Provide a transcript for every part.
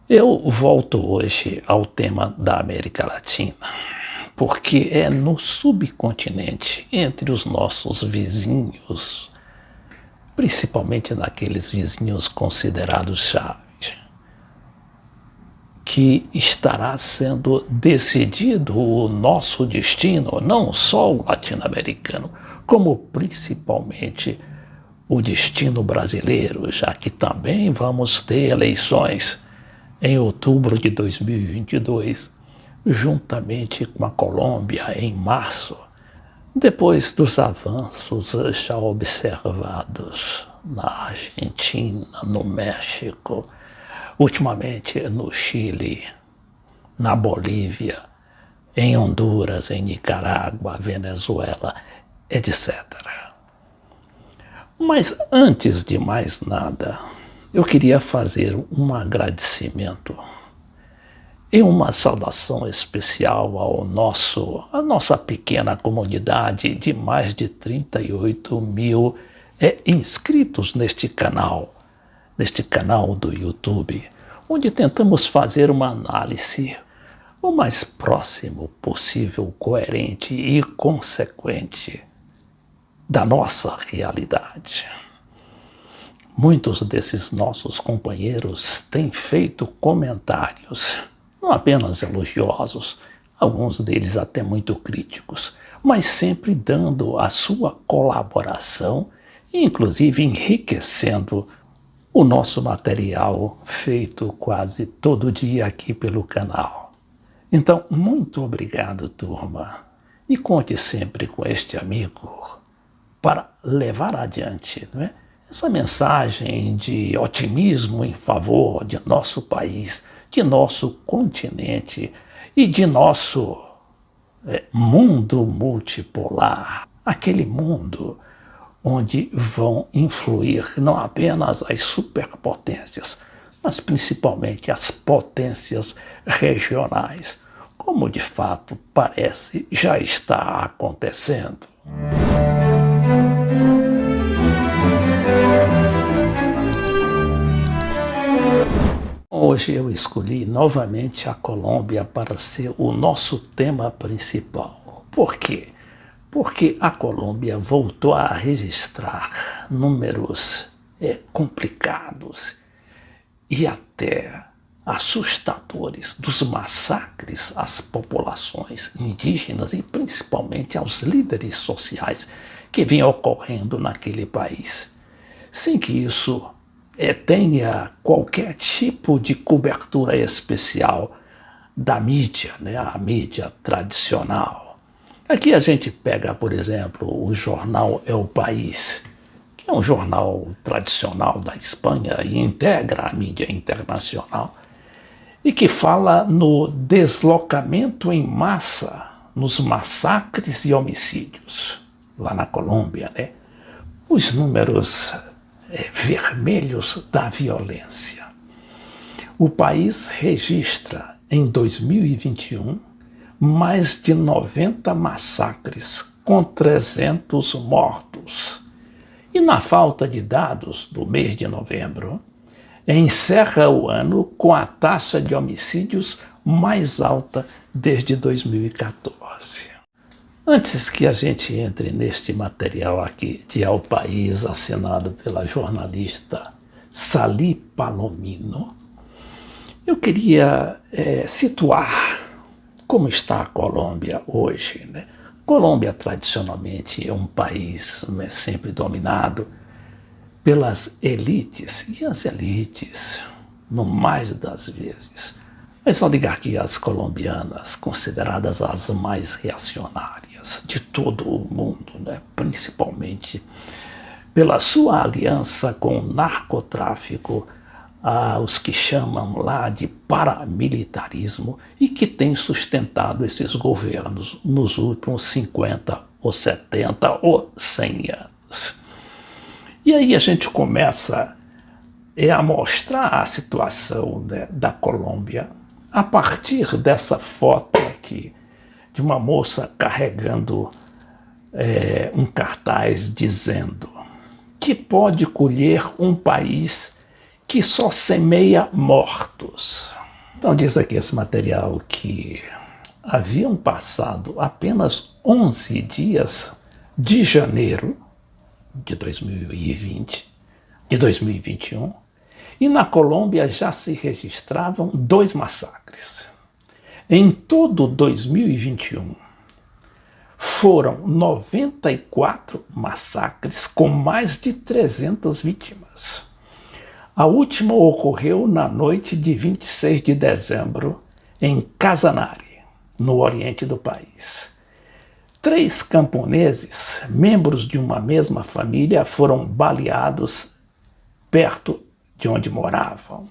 Eu volto hoje ao tema da América Latina, porque é no subcontinente, entre os nossos vizinhos, principalmente naqueles vizinhos considerados chaves, que estará sendo decidido o nosso destino, não só o latino-americano, como principalmente o destino brasileiro, já que também vamos ter eleições em outubro de 2022, juntamente com a Colômbia em março, depois dos avanços já observados na Argentina, no México, ultimamente no Chile, na Bolívia, em Honduras, em Nicarágua, Venezuela, etc. Mas antes de mais nada, eu queria fazer um agradecimento e uma saudação especial à nossa pequena comunidade de mais de 38 mil inscritos neste canal do YouTube, onde tentamos fazer uma análise o mais próximo possível, coerente e consequente da nossa realidade. Muitos desses nossos companheiros têm feito comentários, não apenas elogiosos, alguns deles até muito críticos, mas sempre dando a sua colaboração e inclusive enriquecendo o nosso material feito quase todo dia aqui pelo canal. Então, muito obrigado, turma, e conte sempre com este amigo para levar adiante, não é? Essa mensagem de otimismo em favor de nosso país, de nosso continente e de nosso mundo multipolar, aquele mundo onde vão influir não apenas as superpotências, mas principalmente as potências regionais, como de fato parece já está acontecendo. Hoje eu escolhi novamente a Colômbia para ser o nosso tema principal. Por quê? Porque a Colômbia voltou a registrar números complicados e até assustadores dos massacres às populações indígenas e principalmente aos líderes sociais que vinham ocorrendo naquele país, sem que isso tenha qualquer tipo de cobertura especial da mídia, né? A mídia tradicional. Aqui a gente pega, por exemplo, o jornal El País, que é um jornal tradicional da Espanha e integra a mídia internacional, e que fala no deslocamento em massa, nos massacres e homicídios lá na Colômbia, né? Os números vermelhos da violência. O país registra em 2021 mais de 90 massacres com 300 mortos. E na falta de dados do mês de novembro, encerra o ano com a taxa de homicídios mais alta desde 2014. Antes que a gente entre neste material aqui de El País, assinado pela jornalista Sally Palomino, eu queria situar como está a Colômbia hoje, né? Colômbia, tradicionalmente, é um país sempre dominado pelas elites, e as elites, no mais das vezes, as oligarquias colombianas, consideradas as mais reacionárias de todo o mundo, né? Principalmente pela sua aliança com o narcotráfico, os que chamam lá de paramilitarismo, e que tem sustentado esses governos nos últimos 50 ou 70 ou 100 anos. E aí a gente começa a mostrar a situação, né, da Colômbia a partir dessa foto aqui, de uma moça carregando um cartaz dizendo que pode colher um país que só semeia mortos. Então diz aqui esse material que haviam passado apenas 11 dias de janeiro de 2020, de 2021, e na Colômbia já se registravam 2 massacres. Em todo 2021, foram 94 massacres com mais de 300 vítimas. A última ocorreu na noite de 26 de dezembro, em Casanare, no oriente do país. 3 camponeses, membros de uma mesma família, foram baleados perto de onde moravam.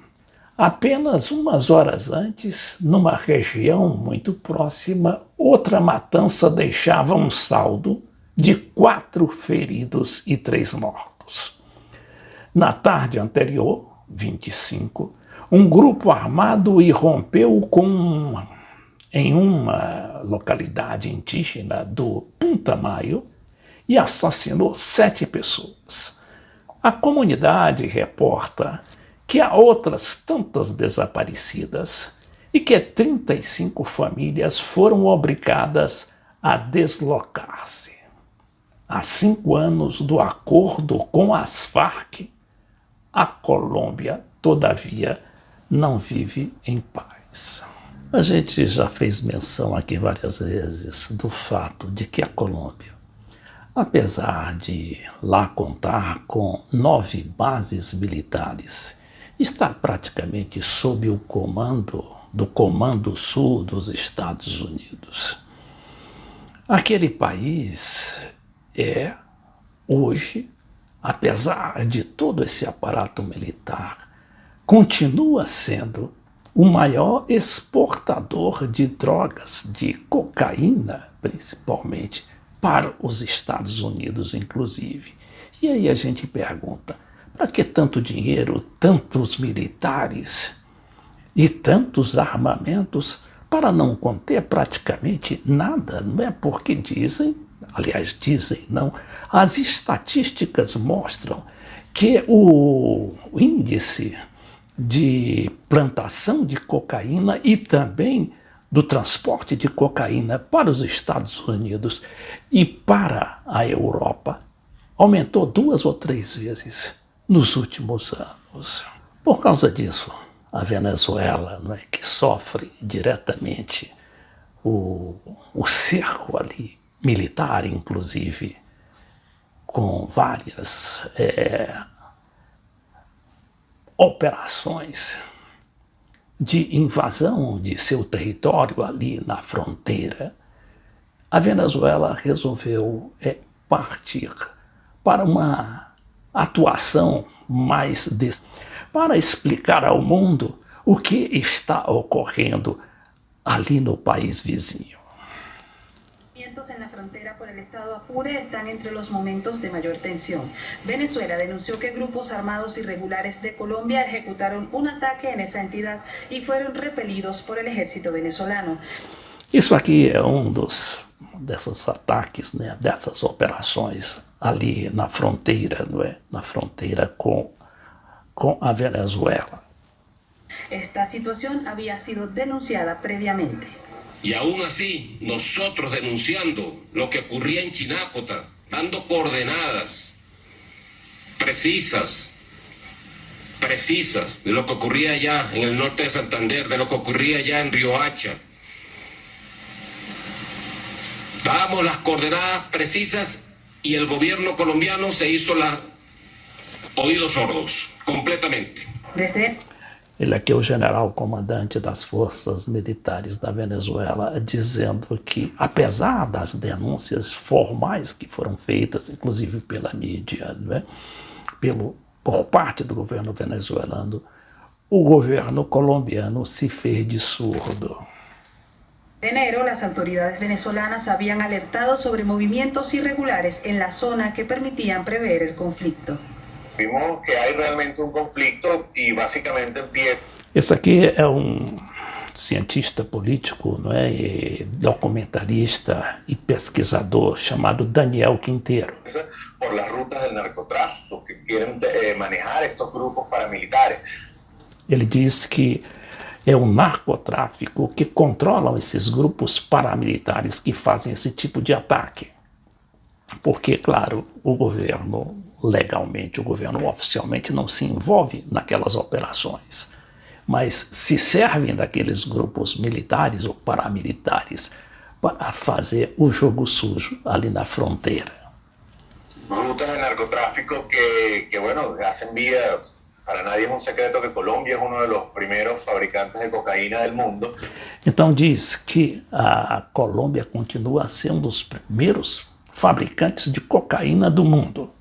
Apenas umas horas antes, numa região muito próxima, outra matança deixava um saldo de 4 feridos e 3 mortos. Na tarde anterior, 25, um grupo armado irrompeu em uma localidade indígena do Puntamayo e assassinou 7 pessoas. A comunidade reporta que há outras tantas desaparecidas e que 35 famílias foram obrigadas a deslocar-se. Há 5 anos do acordo com as Farc, a Colômbia, todavia, não vive em paz. A gente já fez menção aqui várias vezes do fato de que a Colômbia, apesar de lá contar com 9 bases militares, está praticamente sob o comando do Comando Sul dos Estados Unidos. Aquele país hoje, apesar de todo esse aparato militar, continua sendo o maior exportador de drogas, de cocaína, principalmente, para os Estados Unidos, inclusive. E aí a gente pergunta, para que tanto dinheiro, tantos militares e tantos armamentos para não conter praticamente nada? Não é porque dizem, aliás, dizem não, as estatísticas mostram que o índice de plantação de cocaína e também do transporte de cocaína para os Estados Unidos e para a Europa aumentou 2 ou 3 vezes nos últimos anos. Por causa disso, a Venezuela, não é, que sofre diretamente o cerco ali, militar inclusive, com várias operações de invasão de seu território ali na fronteira, a Venezuela resolveu partir para uma atuação mais para explicar ao mundo o que está ocorrendo ali no país vizinho. En la frontera por el estado Apure están entre los momentos de mayor tensión. Venezuela denunció que grupos armados irregulares de Colombia ejecutaron un ataque en esa entidad y fueron repelidos por el ejército venezolano. Isso aqui é desses ataques, né, dessas operações ali na fronteira, não é? Na fronteira com a Venezuela. Esta situación había sido denunciada previamente. Y aún así, nosotros denunciando lo que ocurría en Chinácota, dando coordenadas precisas de lo que ocurría allá en el norte de Santander, de lo que ocurría allá en Riohacha. Dábamos las coordenadas precisas y el gobierno colombiano se hizo los oídos sordos, completamente. Ele aqui é o general comandante das forças militares da Venezuela, dizendo que, apesar das denúncias formais que foram feitas, inclusive pela mídia, né, por parte do governo venezuelano, o governo colombiano se fez de surdo. En enero, las autoridades venezolanas habían alertado sobre movimientos irregulares en la zona que permitían prever el conflicto. Vimos que hay realmente un conflicto y básicamente empieza. Esse aqui é cientista político, não é? E documentarista e pesquisador chamado Daniel Quintero. Por las rutas del narcotráfico que quieren manejar estos grupos paramilitares. Ele diz que É o narcotráfico que controlam esses grupos paramilitares que fazem esse tipo de ataque. Porque, claro, o governo, legalmente, o governo oficialmente não se envolve naquelas operações, mas se servem daqueles grupos militares ou paramilitares para fazer o jogo sujo ali na fronteira. Rutas de narcotráfico que bueno, hacen vía, para nadie es un secreto que Colombia es uno de los primeros fabricantes de cocaína del mundo. Então diz que a Colômbia continua a ser um dos primeiros fabricantes de cocaína do mundo.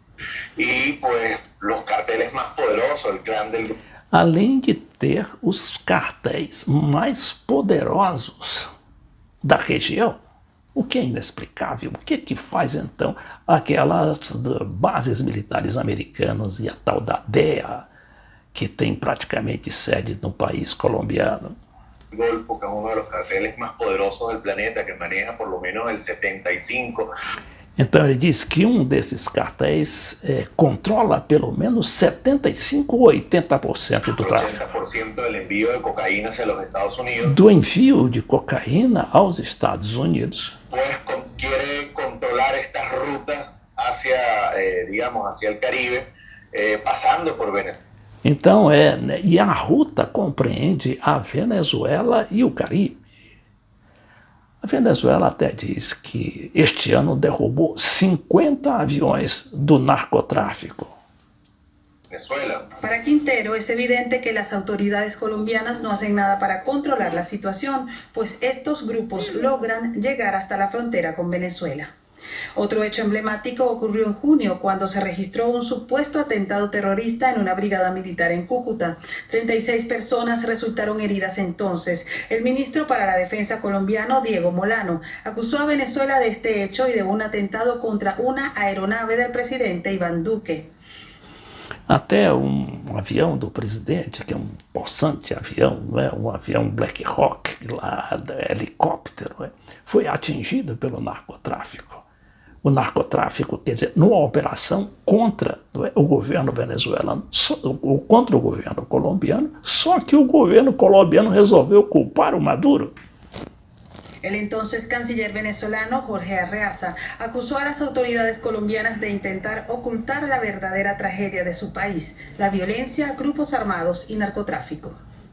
Y pues los carteles más poderosos, el clan del... Além de ter os cartéis mais poderosos da região, o que é inexplicável. O que faz então aquelas bases militares americanas e a tal da DEA, que tem praticamente sede no país colombiano? Golfo, que es uno de los carteles más poderosos del planeta, que maneja por lo menos el 75%. Então ele diz que um desses cartéis controla pelo menos 75 ou 80% do tráfico. 80% del envío de cocaína hacia los Estados Unidos. Do envio de cocaína aos Estados Unidos. Pues quiere controlar estas rutas hacia, digamos, hacia el Caribe, pasando por Venezuela. Então e a ruta compreende a Venezuela e o Caribe. A Venezuela até diz que este ano derrubou 50 aviões do narcotráfico. Venezuela. Para Quintero es evidente que las autoridades colombianas no hacen nada para controlar la situación, pues estos grupos logran llegar hasta la frontera con Venezuela. Otro hecho emblemático ocurrió en junio, cuando se registró un supuesto atentado terrorista en una brigada militar en Cúcuta. 36 personas resultaron heridas entonces. El ministro para la Defensa colombiano, Diego Molano, acusó a Venezuela de este hecho y de un atentado contra una aeronave del presidente Iván Duque. Até avião do presidente, que é possante avião, avião Black Hawk, lá, helicóptero, foi atingido pelo narcotráfico. O narcotráfico, quer dizer, numa operação contra o governo venezuelano, contra o governo colombiano, só que o governo colombiano resolveu culpar o Maduro. El entonces canciller venezolano Jorge Arreaza acusó a las autoridades colombianas de intentar ocultar la verdadera tragedia de su país, la violencia, grupos armados y narcotráfico.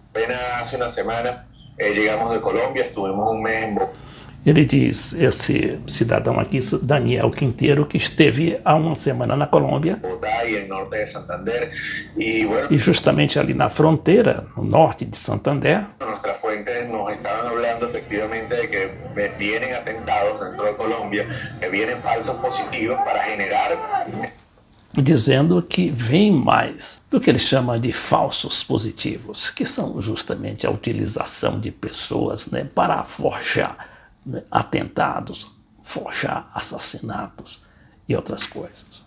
Apenas hace una semana llegamos de Colombia, estuvimos un mes en Bogotá. Ele diz, esse cidadão aqui, Daniel Quintero, que esteve há uma semana na Colômbia, Y el norte de Santander. Y bueno, e justamente ali na fronteira, no norte de Santander, nuestras fuentes nos estaban hablando efectivamente de que vienen atentados dentro de Colombia, que vienen falsos positivos para generar... dizendo que vem mais do que ele chama de falsos positivos, que são justamente a utilização de pessoas, para forjar atentados, forjar assassinatos e outras coisas.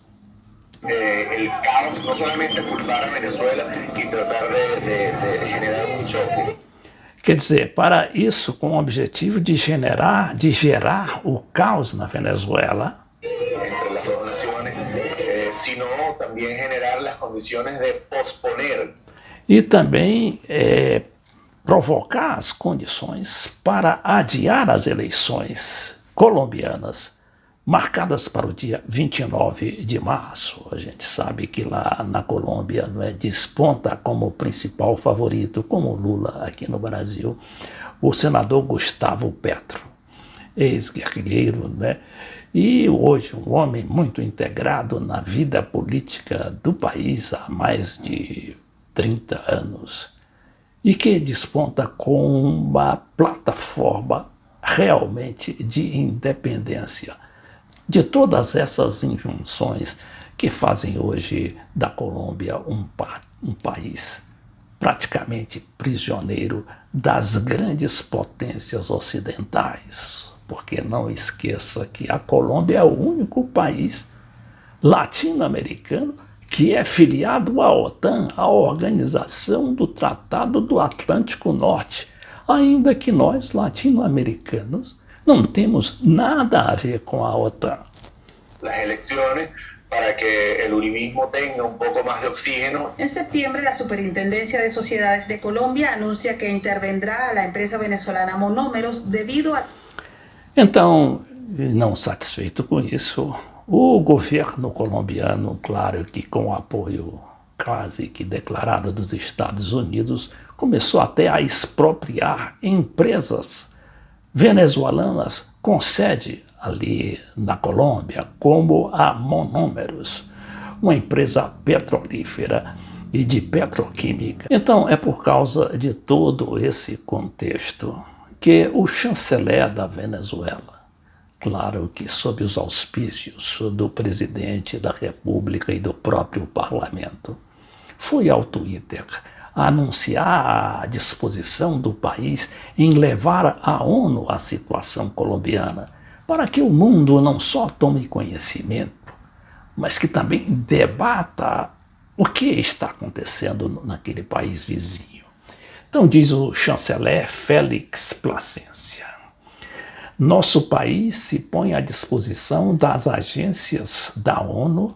El caos, no solamente culpar a Venezuela y tratar de generar un choque. Quer dizer, para isso, com o objetivo de gerar o caos na Venezuela, Entre las dos naciones, sino también generar las condiciones de posponer e também provocar as condições para adiar as eleições colombianas, marcadas para o dia 29 de março. A gente sabe que lá na Colômbia desponta como principal favorito, como Lula aqui no Brasil, o senador Gustavo Petro, ex-guerrilheiro, e hoje um homem muito integrado na vida política do país há mais de 30 anos, e que desponta com uma plataforma realmente de independência de todas essas injunções que fazem hoje da Colômbia um país praticamente prisioneiro das grandes potências ocidentais. Porque não esqueça que a Colômbia é o único país latino-americano que é filiado à OTAN, a Organização do Tratado do Atlântico Norte, ainda que nós, latino-americanos, não temos nada a ver com a OTAN. las elecciones para que el uribismo tenga un poco más de oxígeno. En septiembre, la Superintendencia de Sociedades de Colombia anuncia que intervendrá a la empresa venezolana Monómeros devido a... Então, não satisfeito com isso, o governo colombiano, claro que com o apoio quase que declarado dos Estados Unidos, começou até a expropriar empresas venezuelanas com sede ali na Colômbia, como a Monómeros, uma empresa petrolífera e de petroquímica. Então, é por causa de todo esse contexto que o chanceler da Venezuela, claro que sob os auspícios do presidente da República e do próprio parlamento, foi ao Twitter anunciar a disposição do país em levar à ONU a situação colombiana, para que o mundo não só tome conhecimento, mas que também debata o que está acontecendo naquele país vizinho. Então diz o chanceler Félix Plascencia: nosso país se põe à disposição das agências da ONU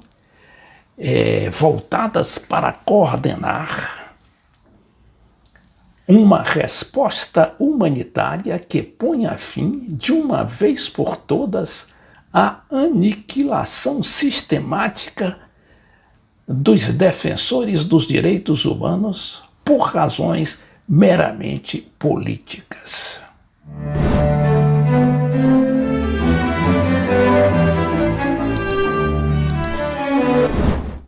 voltadas para coordenar uma resposta humanitária que ponha fim, de uma vez por todas, à aniquilação sistemática dos defensores dos direitos humanos por razões meramente políticas.